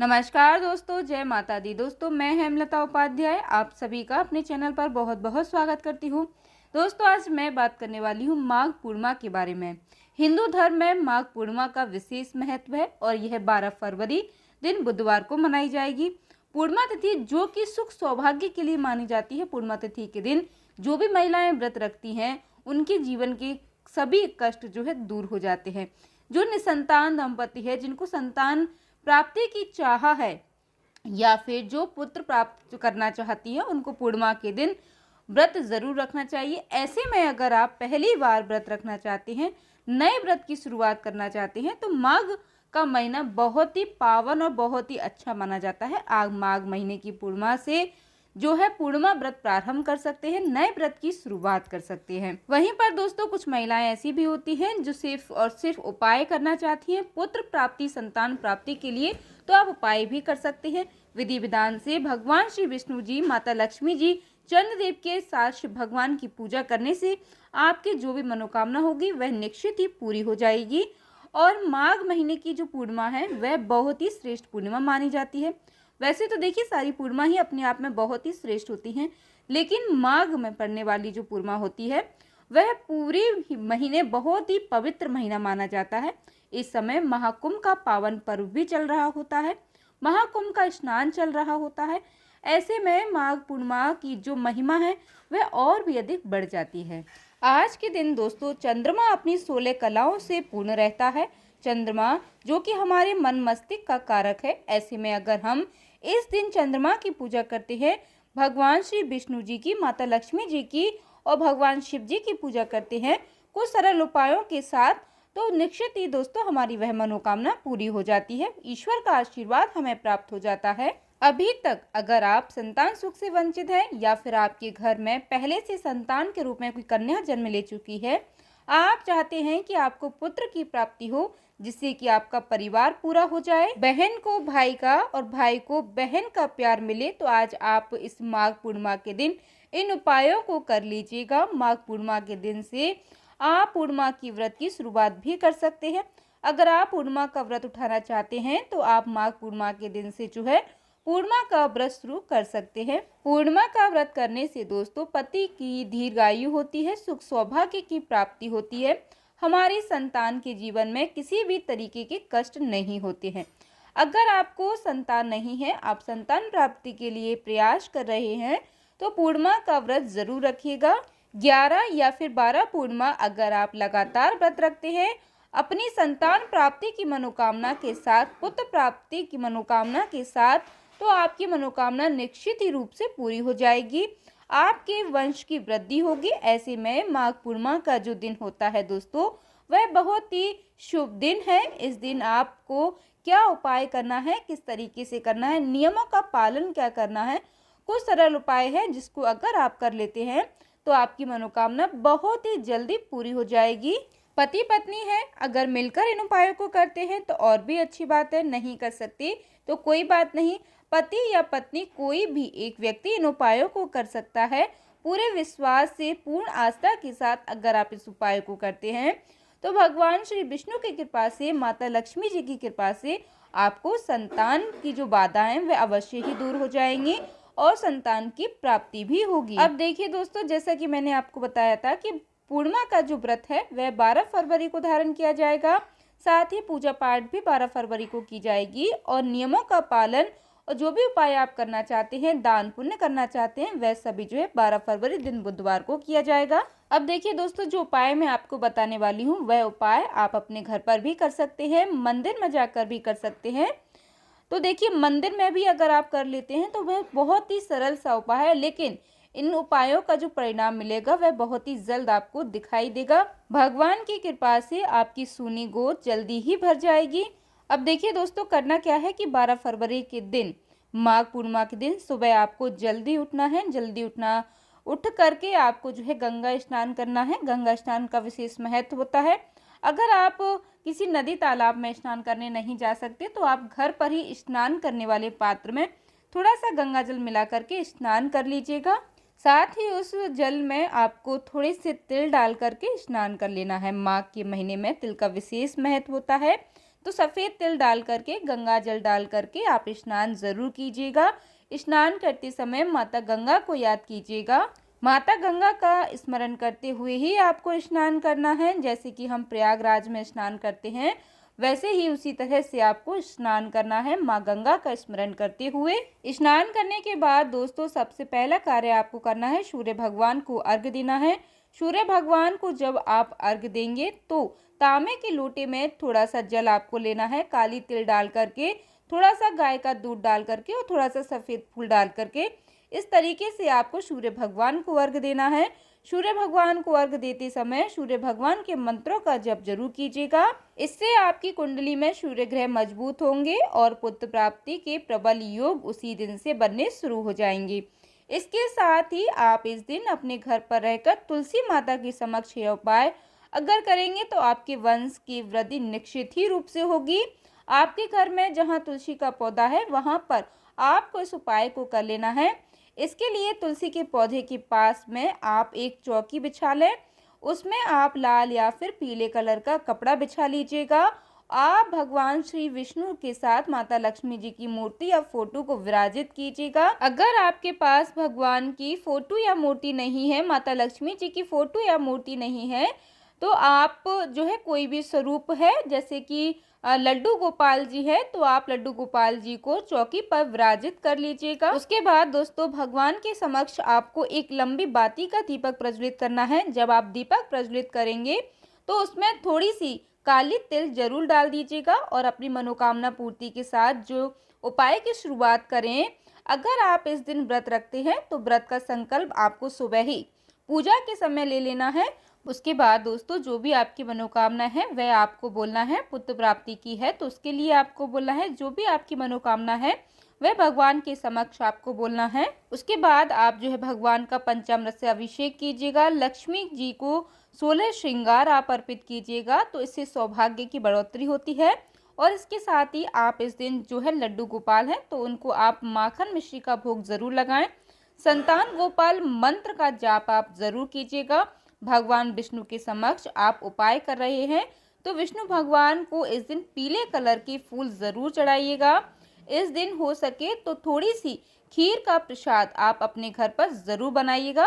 नमस्कार दोस्तों, जय माता दी। दोस्तों मैं हेमलता उपाध्याय आप सभी का अपने चैनल पर बहुत बहुत स्वागत करती हूँ। दोस्तों आज मैं बात करने वाली हूँ माघ पूर्णिमा के बारे में। हिंदू धर्म में माघ पूर्णिमा का विशेष महत्व है और यह 12 फरवरी दिन बुधवार को मनाई जाएगी। पूर्णिमा तिथि जो कि सुख सौभाग्य के लिए मानी जाती है। पूर्णिमा तिथि के दिन जो भी महिलाएं व्रत रखती हैं उनके जीवन के सभी कष्ट जो है दूर हो जाते हैं। जो निसंतान दंपति है, जिनको संतान प्राप्ति की चाह है या फिर जो पुत्र प्राप्त करना चाहती है, उनको पूर्णिमा के दिन व्रत जरूर रखना चाहिए। ऐसे में अगर आप पहली बार व्रत रखना चाहते हैं, नए व्रत की शुरुआत करना चाहते हैं, तो माघ का महीना बहुत ही पावन और बहुत ही अच्छा माना जाता है। माघ महीने की पूर्णिमा से जो है पूर्णिमा व्रत प्रारंभ कर सकते हैं, नए व्रत की शुरुआत कर सकते हैं। वहीं पर दोस्तों कुछ महिलाएं ऐसी भी होती हैं जो सिर्फ और सिर्फ उपाय करना चाहती हैं पुत्र प्राप्ति, संतान प्राप्ति के लिए, तो आप उपाय भी कर सकते हैं। विधि विधान से भगवान श्री विष्णु जी, माता लक्ष्मी जी, चंद्रदेव के साथ शिव भगवान की पूजा करने से आपकी जो भी मनोकामना होगी वह निश्चित ही पूरी हो जाएगी। और माघ महीने की जो पूर्णिमा है वह बहुत ही श्रेष्ठ पूर्णिमा मानी जाती है। वैसे तो देखिए सारी पूर्णिमा ही अपने आप में बहुत ही श्रेष्ठ होती हैं, लेकिन माघ में पड़ने वाली जो पूर्णिमा होती है वह पूरे महीने बहुत ही पवित्र महीना माना जाता है। इस समय महाकुंभ का पावन पर्व भी चल रहा होता है, महाकुंभ का स्नान चल रहा होता है। ऐसे में माघ पूर्णिमा की जो महिमा है वह और भी अधिक बढ़ जाती है। आज के दिन दोस्तों चंद्रमा अपनी 16 कलाओं से पूर्ण रहता है। चंद्रमा जो कि हमारे मन मस्तिष्क का कारक है। ऐसे में अगर हम इस दिन चंद्रमा की पूजा करते हैं, भगवान श्री विष्णु जी की, माता लक्ष्मी जी की और भगवान शिव जी की पूजा करते हैं कुछ सरल उपायों के साथ, तो निश्चित ही दोस्तों हमारी वह मनोकामना पूरी हो जाती है। ईश्वर का आशीर्वाद हमें प्राप्त हो जाता है। अभी तक अगर आप संतान सुख से वंचित हैं या फिर आपके घर में पहले से संतान के रूप में कोई कन्या जन्म ले चुकी है, आप चाहते हैं कि आपको पुत्र की प्राप्ति हो जिससे कि आपका परिवार पूरा हो जाए, बहन को भाई का और भाई को बहन का प्यार मिले, तो आज आप इस माघ पूर्णिमा के दिन इन उपायों को कर लीजिएगा। माघ पूर्णिमा के दिन से आप पूर्णिमा की व्रत की शुरुआत भी कर सकते हैं। अगर आप पूर्णिमा का व्रत उठाना चाहते हैं तो आप माघ पूर्णिमा के दिन से जो है पूर्णिमा का व्रत शुरू कर सकते हैं। पूर्णिमा का व्रत करने से दोस्तों पति की दीर्घायु होती है, सुख सौभाग्य की प्राप्ति होती है, हमारे संतान के जीवन में किसी भी तरीके के कष्ट नहीं होते हैं। अगर आपको संतान नहीं है, आप संतान प्राप्ति के लिए प्रयास कर रहे हैं, तो पूर्णिमा का व्रत जरूर रखिएगा। 11 या फिर 12 पूर्णिमा अगर आप लगातार व्रत रखते हैं, अपनी संतान प्राप्ति की मनोकामना के साथ, पुत्र प्राप्ति की मनोकामना के साथ, तो आपकी मनोकामना निश्चित ही रूप से पूरी हो जाएगी, आपके वंश की वृद्धि होगी। ऐसे में माघ पूर्णिमा का जो दिन होता है दोस्तों वह बहुत ही शुभ दिन है। इस दिन आपको क्या उपाय करना है, किस तरीके से करना है, नियमों का पालन क्या करना है, कुछ सरल उपाय है जिसको अगर आप कर लेते हैं तो आपकी मनोकामना बहुत ही जल्दी पूरी हो जाएगी। पति पत्नी है, अगर मिलकर इन उपायों को करते हैं तो और भी अच्छी बात है, नहीं कर सकती तो कोई बात नहीं, पति या पत्नी कोई भी एक व्यक्ति इन उपायों को कर सकता है। पूरे विश्वास से, पूर्ण आस्था के साथ अगर आप इस उपाय को करते हैं तो भगवान श्री विष्णु की कृपा से, माता लक्ष्मी जी की कृपा से आपको संतान की जो बाधाएं वह अवश्य ही दूर हो जाएंगी और संतान की प्राप्ति भी होगी। अब देखिए दोस्तों, जैसा कि मैंने आपको बताया था कि पूर्णिमा का जो व्रत है वह 12 फरवरी को धारण किया जाएगा, साथ ही पूजा पाठ भी 12 फरवरी को की जाएगी और नियमों का पालन और जो भी उपाय आप करना चाहते हैं, दान पुण्य करना चाहते हैं, वह सभी जो है 12 फरवरी दिन बुधवार को किया जाएगा। अब देखिए दोस्तों, जो उपाय मैं आपको बताने वाली हूँ वह उपाय आप अपने घर पर भी कर सकते हैं, मंदिर में जाकर भी कर सकते हैं। तो देखिए मंदिर में भी अगर आप कर लेते हैं तो वह बहुत ही सरल सा उपाय है, लेकिन इन उपायों का जो परिणाम मिलेगा वह बहुत ही जल्द आपको दिखाई देगा। भगवान की कृपा से आपकी सूनी गोद जल्दी ही भर जाएगी। अब देखिए दोस्तों, करना क्या है कि 12 फरवरी के दिन, माघ पूर्णिमा के दिन सुबह आपको जल्दी उठना है। जल्दी उठ करके आपको जो है गंगा स्नान करना है। गंगा स्नान का विशेष महत्व होता है। अगर आप किसी नदी तालाब में स्नान करने नहीं जा सकते तो आप घर पर ही स्नान करने वाले पात्र में थोड़ा सा गंगा जल मिला करके स्नान कर लीजिएगा। साथ ही उस जल में आपको थोड़े से तिल डाल करके स्नान कर लेना है। माघ के महीने में तिल का विशेष महत्व होता है। तो सफ़ेद तिल डाल करके, गंगा जल डाल करके आप स्नान ज़रूर कीजिएगा। स्नान करते समय माता गंगा को याद कीजिएगा। माता गंगा का स्मरण करते हुए ही आपको स्नान करना है। जैसे कि हम प्रयागराज में स्नान करते हैं, वैसे ही उसी तरह से आपको स्नान करना है, माँ गंगा का स्मरण करते हुए। स्नान करने के बाद दोस्तों सबसे पहला कार्य आपको करना है, सूर्य भगवान को अर्घ्य देना है। सूर्य भगवान को जब आप अर्घ्य देंगे तो तांबे के लोटे में थोड़ा सा जल आपको लेना है, काली तिल डाल करके, थोड़ा सा गाय का दूध डाल करके और थोड़ा सा सफ़ेद फूल डाल करके, इस तरीके से आपको सूर्य भगवान को अर्घ्य देना है। सूर्य भगवान को अर्घ्य देते समय सूर्य भगवान के मंत्रों का जप जरूर कीजिएगा। इससे आपकी कुंडली में सूर्य ग्रह मजबूत होंगे और पुत्र प्राप्ति के प्रबल योग उसी दिन से बनने शुरू हो जाएंगे। इसके साथ ही आप इस दिन अपने घर पर रहकर तुलसी माता के समक्ष यह उपाय अगर करेंगे तो आपके वंश की वृद्धि निश्चित ही रूप से होगी। आपके घर में जहाँ तुलसी का पौधा है वहाँ पर आपको इस उपाय को कर लेना है। इसके लिए तुलसी के पौधे के पास में आप एक चौकी बिछा लें, उसमें आप लाल या फिर पीले कलर का कपड़ा बिछा लीजिएगा। आप भगवान श्री विष्णु के साथ माता लक्ष्मी जी की मूर्ति या फोटो को विराजित कीजिएगा। अगर आपके पास भगवान की फोटो या मूर्ति नहीं है, माता लक्ष्मी जी की फोटो या मूर्ति नहीं है, तो आप जो है कोई भी स्वरूप है, जैसे कि लड्डू गोपाल जी है, तो आप लड्डू गोपाल जी को चौकी पर विराजित कर लीजिएगा। उसके बाद दोस्तों भगवान के समक्ष आपको एक लंबी बाती का दीपक प्रज्वलित करना है। जब आप दीपक प्रज्वलित करेंगे तो उसमें थोड़ी सी काली तिल जरूर डाल दीजिएगा और अपनी मनोकामना पूर्ति के साथ जो उपाय की शुरुआत करें। अगर आप इस दिन व्रत रखते हैं तो व्रत का संकल्प आपको सुबह ही पूजा के समय ले लेना है। उसके बाद दोस्तों जो भी आपकी मनोकामना है वह आपको बोलना है। पुत्र प्राप्ति की है तो उसके लिए आपको बोलना है, जो भी आपकी मनोकामना है वह भगवान के समक्ष आपको बोलना है। उसके बाद आप जो है भगवान का पंचामृत से अभिषेक कीजिएगा। लक्ष्मी जी को 16 श्रृंगार आप अर्पित कीजिएगा, तो इससे सौभाग्य की बढ़ोतरी होती है। और इसके साथ ही आप इस दिन जो है लड्डू गोपाल हैं तो उनको आप माखन मिश्री का भोग जरूर लगाएं। संतान गोपाल मंत्र का जाप आप जरूर कीजिएगा। भगवान विष्णु के समक्ष आप उपाय कर रहे हैं तो विष्णु भगवान को इस दिन पीले कलर के फूल जरूर चढ़ाइएगा। इस दिन हो सके तो थोड़ी सी खीर का प्रसाद आप अपने घर पर जरूर बनाइएगा,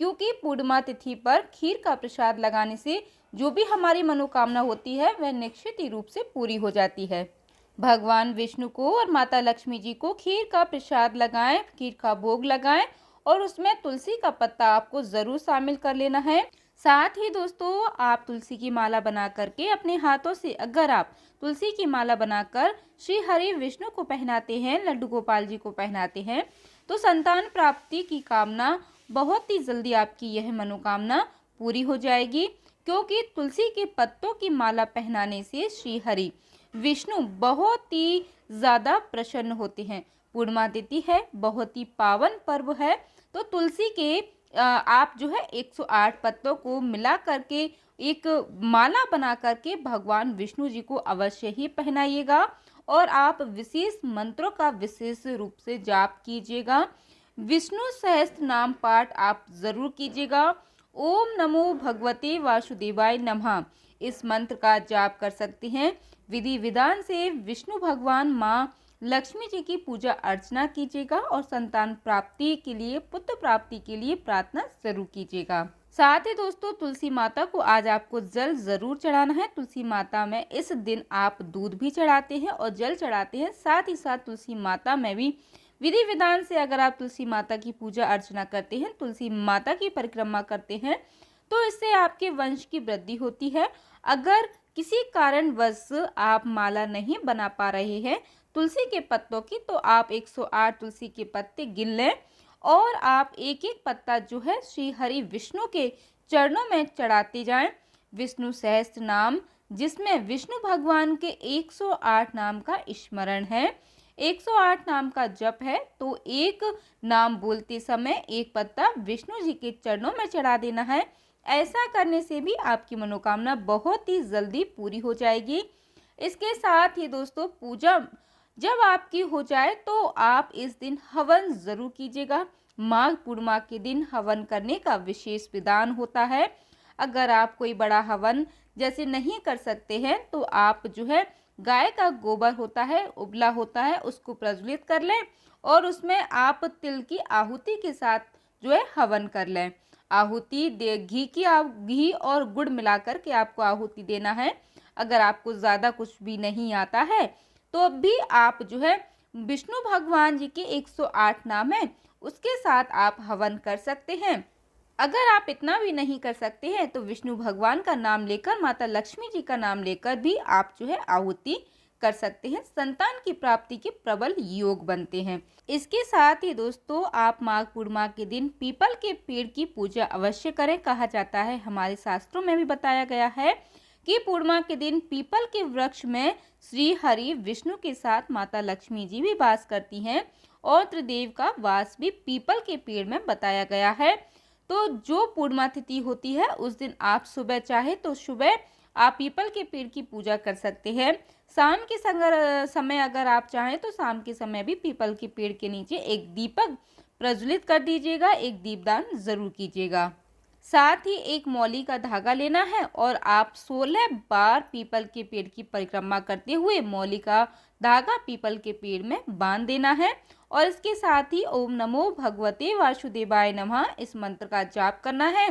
क्योंकि पूर्णिमा तिथि पर खीर का प्रसाद लगाने से जो भी हमारी मनोकामना होती है वह निश्चित ही रूप से पूरी हो जाती है। भगवान विष्णु को और माता लक्ष्मी जी को खीर का प्रसाद लगाएं, खीर का भोग लगाएं और उसमें तुलसी का पत्ता आपको ज़रूर शामिल कर लेना है। साथ ही दोस्तों आप तुलसी की माला बना करके अपने हाथों से, अगर आप तुलसी की माला बनाकर श्री हरि विष्णु को पहनाते हैं, लड्डू गोपाल जी को पहनाते हैं, तो संतान प्राप्ति की कामना बहुत ही जल्दी आपकी यह मनोकामना पूरी हो जाएगी। क्योंकि तुलसी के पत्तों की माला पहनाने से श्री हरि विष्णु बहुत ही ज़्यादा प्रसन्न होते हैं। पूर्णिमा तिथि है, बहुत ही पावन पर्व है, तो तुलसी के आप जो है 108 पत्तों को मिला करके एक माला बना करके भगवान विष्णु जी को अवश्य ही पहनाइएगा और आप विशेष मंत्रों का विशेष रूप से जाप कीजिएगा। विष्णु सहस्त्र नाम पाठ आप जरूर कीजिएगा। ओम नमो भगवते वासुदेवाय नमः, इस मंत्र का जाप कर सकते हैं। विधि विधान से विष्णु भगवान माँ लक्ष्मी जी की पूजा अर्चना कीजिएगा और संतान प्राप्ति के लिए, पुत्र प्राप्ति के लिए प्रार्थना जरूर कीजिएगा। साथ ही दोस्तों तुलसी माता को आज आपको जल जरूर चढ़ाना है। तुलसी माता में इस दिन आप दूध भी चढ़ाते हैं और जल चढ़ाते हैं। साथ ही साथ तुलसी माता में भी विधि विधान से अगर आप तुलसी माता की पूजा अर्चना करते हैं, तुलसी माता की परिक्रमा करते हैं, तो इससे आपके वंश की वृद्धि होती है। अगर किसी कारणवश आप माला नहीं बना पा रहे हैं तुलसी के पत्तों की, तो आप 108 तुलसी के पत्ते गिन लें और आप एक एक पत्ता जो है श्री हरि विष्णु के चरणों में चढ़ाते जाएं। विष्णु सहस्त्र नाम, जिसमें विष्णु भगवान के 108 नाम का स्मरण है, 108 नाम का जप है, तो एक नाम बोलते समय एक पत्ता विष्णु जी के चरणों में चढ़ा देना है। ऐसा करने से भी आपकी मनोकामना बहुत ही जल्दी पूरी हो जाएगी। इसके साथ ही दोस्तों पूजा जब आपकी हो जाए तो आप इस दिन हवन जरूर कीजिएगा। माघ पूर्णिमा के दिन हवन करने का विशेष विधान होता है। अगर आप कोई बड़ा हवन जैसे नहीं कर सकते हैं तो आप जो है गाय का गोबर होता है, उबला होता है, उसको प्रज्वलित कर लें और उसमें आप तिल की आहुति के साथ जो है हवन कर लें। आहुति दे घी और गुड़ मिलाकर के आपको आहुति देना है। अगर आपको ज़्यादा कुछ भी नहीं आता है तो भी आप जो है विष्णु भगवान जी के 108 नाम है उसके साथ आप हवन कर सकते हैं। अगर आप इतना भी नहीं कर सकते हैं तो विष्णु भगवान का नाम लेकर, माता लक्ष्मी जी का नाम लेकर भी आप जो है आहुति कर सकते हैं। संतान की प्राप्ति के प्रबल योग बनते हैं। इसके साथ ही दोस्तों आप माघ पूर्णिमा के दिन पीपल के पेड़ की पूजा अवश्य करें। कहा जाता है, हमारे शास्त्रों में भी बताया गया है कि पूर्णिमा के दिन पीपल के वृक्ष में श्री हरि विष्णु के साथ माता लक्ष्मी जी भी वास करती हैं और त्रिदेव का वास भी पीपल के पेड़ में बताया गया है। तो जो पूर्णिमा तिथि होती है उस दिन आप सुबह चाहे तो सुबह आप पीपल के पेड़ की पूजा कर सकते हैं। शाम के समय अगर आप चाहें तो शाम के समय भी पीपल के पेड़ के नीचे एक दीपक प्रज्वलित कर दीजिएगा, एक दीपदान जरूर कीजिएगा। साथ ही एक मौली का धागा लेना है और आप 16 बार पीपल के पेड़ की परिक्रमा करते हुए मौली का धागा पीपल के पेड़ में बांध देना है और इसके साथ ही ओम नमो भगवते वासुदेवाय नमः इस मंत्र का जाप करना है।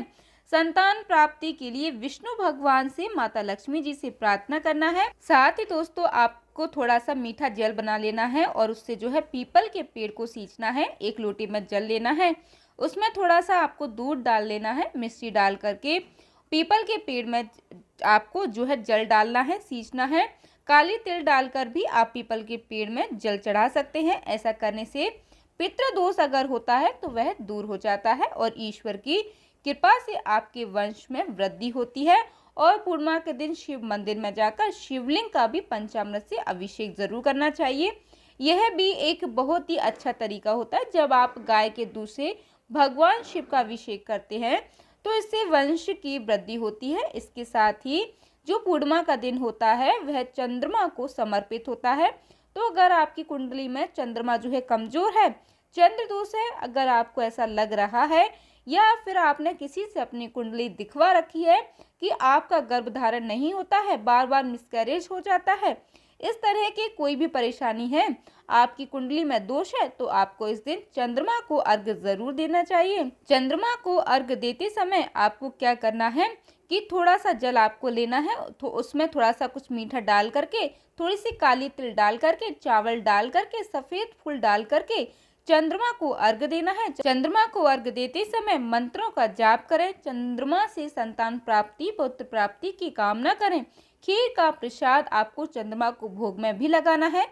संतान प्राप्ति के लिए विष्णु भगवान से, माता लक्ष्मी जी से प्रार्थना करना है। साथ ही दोस्तों आपको थोड़ा सा मीठा जल बना लेना है और उससे जो है पीपल के पेड़ को सींचना है। एक लोटे में जल लेना है, उसमें थोड़ा सा आपको दूध डाल लेना है, मिश्री डाल करके पीपल के पेड़ में आपको जो है जल डालना है, सींचना है। काली तिल डालकर भी आप पीपल के पेड़ में जल चढ़ा सकते हैं। ऐसा करने से पितृ दोष अगर होता है तो वह दूर हो जाता है और ईश्वर की कृपा से आपके वंश में वृद्धि होती है। और पूर्णिमा के दिन शिव मंदिर में जाकर शिवलिंग का भी पंचामृत से अभिषेक जरूर करना चाहिए। यह भी एक बहुत ही अच्छा तरीका होता है। जब आप गाय के दूध से भगवान शिव का अभिषेक करते हैं तो इससे वंश की वृद्धि होती है। इसके साथ ही जो पूर्णिमा का दिन होता है वह चंद्रमा को समर्पित होता है। तो अगर आपकी कुंडली में चंद्रमा जो है कमजोर है, चंद्र दोष है, अगर आपको ऐसा लग रहा है या फिर आपने किसी से अपनी कुंडली दिखवा रखी है कि आपका गर्भधारण नहीं होता है, बार बार मिसकैरेज हो जाता है, इस तरह की कोई भी परेशानी है, आपकी कुंडली में दोष है, तो आपको इस दिन चंद्रमा को अर्घ्य जरूर देना चाहिए। चंद्रमा को अर्घ्य देते समय आपको क्या करना है कि थोड़ा सा जल आपको लेना है, तो उसमें थोड़ा सा कुछ मीठा डाल करके, थोड़ी सी काली तिल डाल करके, चावल डाल करके, सफेद फूल डाल करके चंद्रमा को अर्घ्य देना है। चंद्रमा को अर्घ्य देते समय मंत्रों का जाप करें। चंद्रमा से संतान प्राप्ति, पुत्र प्राप्ति की कामना करें। खीर का प्रसाद आपको चंद्रमा को भोग में भी लगाना है।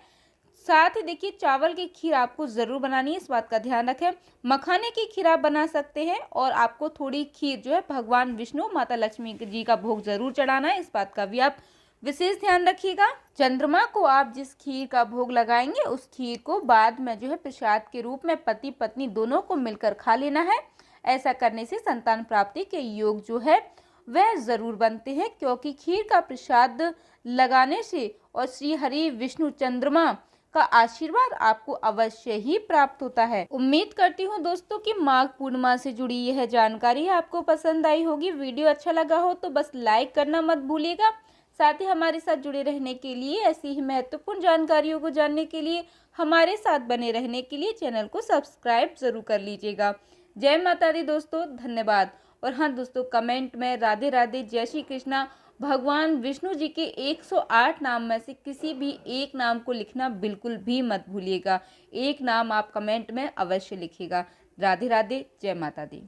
साथ ही देखिए चावल की खीर आपको जरूर बनानी है, इस बात का ध्यान रखें। मखाने की खीर आप बना सकते हैं और आपको थोड़ी खीर जो है भगवान विष्णु, माता लक्ष्मी जी का भोग जरूर चढ़ाना है, इस बात का भी आप विशेष ध्यान रखिएगा। चंद्रमा को आप जिस खीर का भोग लगाएंगे उस खीर को बाद में जो है प्रसाद के रूप में पति पत्नी दोनों को मिलकर खा लेना है। ऐसा करने से संतान प्राप्ति के योग जो है वह जरूर बनते हैं, क्योंकि खीर का प्रसाद लगाने से और श्री हरि विष्णु चंद्रमा का आशीर्वाद आपको अवश्य ही प्राप्त होता है। उम्मीद करती हूँ दोस्तों कि माघ पूर्णिमा से जुड़ी यह जानकारी आपको पसंद आई होगी। वीडियो अच्छा लगा हो तो बस लाइक करना मत भूलिएगा। साथ ही हमारे साथ जुड़े रहने के लिए, ऐसी ही महत्वपूर्ण जानकारियों को जानने के लिए, हमारे साथ बने रहने के लिए चैनल को सब्सक्राइब जरूर कर लीजिएगा। जय माता दी दोस्तों, धन्यवाद। और हाँ दोस्तों, कमेंट में राधे राधे, जय श्री कृष्णा, भगवान विष्णु जी के 108 नाम में से किसी भी एक नाम को लिखना बिल्कुल भी मत भूलिएगा। एक नाम आप कमेंट में अवश्य लिखिएगा। राधे राधे, जय माता दी।